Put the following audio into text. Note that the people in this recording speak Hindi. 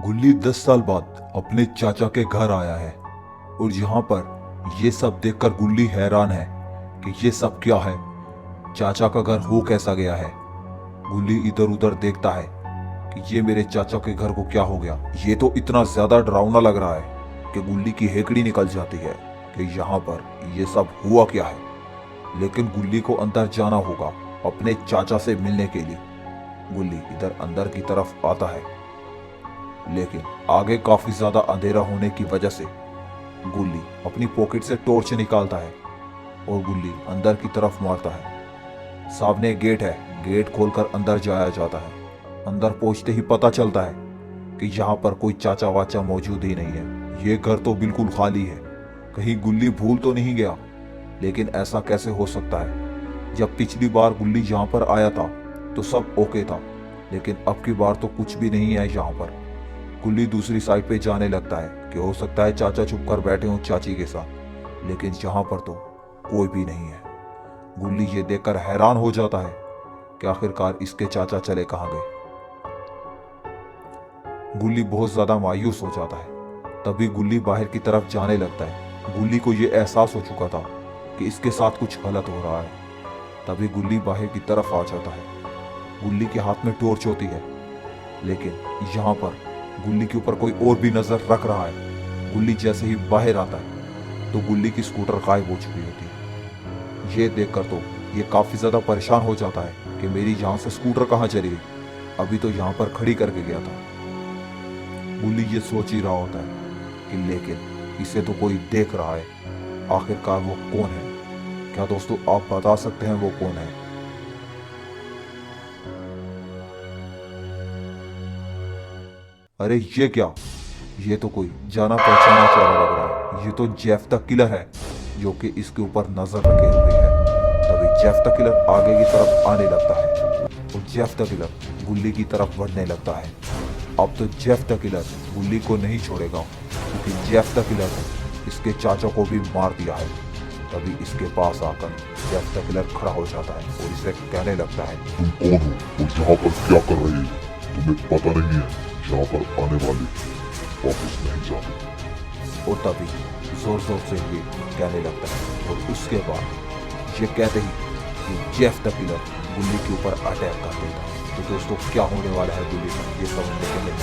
गुल्ली 10 साल बाद अपने चाचा के घर आया है और यहाँ पर ये सब देखकर गुल्ली हैरान है कि ये सब क्या है। चाचा का घर हो कैसा गया है। गुल्ली इधर उधर देखता है कि ये मेरे चाचा के घर को क्या हो गया। ये तो इतना ज्यादा डरावना लग रहा है कि गुल्ली की हेकड़ी निकल जाती है कि यहाँ पर ये सब हुआ क्या है। लेकिन गुल्ली को अंदर जाना होगा अपने चाचा से मिलने के लिए। गुल्ली इधर अंदर की तरफ आता है, लेकिन आगे काफी ज्यादा अंधेरा होने की वजह से गुल्ली अपनी पॉकेट से टॉर्च निकालता है और गुल्ली अंदर की तरफ मारता है। सामने गेट है, गेट खोलकर अंदर जाया जाता है। अंदर पहुंचते ही पता चलता है कि यहाँ पर कोई चाचा वाचा मौजूद ही नहीं है। ये घर तो बिल्कुल खाली है। कहीं गुल्ली भूल तो नहीं गया। लेकिन ऐसा कैसे हो सकता है। जब पिछली बार गुल्ली यहाँ पर आया था तो सब ओके था, लेकिन अब की बार तो कुछ भी नहीं है यहाँ पर। गुल्ली दूसरी साइड पे जाने लगता है कि हो सकता है चाचा चुप कर बैठे हों चाची के साथ, लेकिन यहाँ पर तो कोई भी नहीं है। गुल्ली ये देखकर हैरान हो जाता है कि आखिरकार इसके चाचा चले कहाँ गए। गुल्ली बहुत ज्यादा मायूस हो जाता है। तभी गुल्ली बाहर की तरफ जाने लगता है। गुल्ली को ये एहसास हो चुका था कि इसके साथ कुछ गलत हो रहा है। तभी गुल्ली बाहर की तरफ आ जाता है। गुल्ली के हाथ में टॉर्च होती है, लेकिन यहाँ पर गुल्ली के ऊपर कोई और भी नजर रख रहा है। गुल्ली जैसे ही बाहर आता है तो गुल्ली की स्कूटर गायब हो चुकी होती है। ये देखकर तो ये काफी ज्यादा परेशान हो जाता है कि मेरी यहाँ से स्कूटर कहाँ चली गई, अभी तो यहाँ पर खड़ी करके गया था। गुल्ली ये सोच ही रहा होता है कि लेकिन इसे तो कोई देख रहा है। आखिरकार वो कौन है। क्या दोस्तों आप बता सकते हैं वो कौन है। अरे ये क्या, ये तो कोई जाना पहचाना चेहरा लग रहा है। ये तो जेफ द किलर है जो कि इसके ऊपर नजर रखे हुए है। तभी जेफ द किलर आगे की तरफ आने लगता है और जेफ द किलर गुल्ली की तरफ बढ़ने लगता है। अब तो जेफ द किलर गुल्ली को नहीं छोड़ेगा, क्योंकि जेफ द किलर ने इसके चाचा को भी मार दिया है। तभी इसके पास आकर जेफ द किलर खड़ा हो जाता है और इसे कहने लगता है, तुम कौन हो और यहाँ पर क्या कर रही हो? तुम्हें पता नहीं है यहाँ पर आने वाले वापस नहीं जाते। और तभी जोर जोर से ये कहने लगता है और उसके बाद ये कहते ही कि जेफ द किलर गुल्ली के ऊपर अटैक कर देता है। तो दोस्तों क्या होने वाला है गुल्ली में, ये समझने के लिए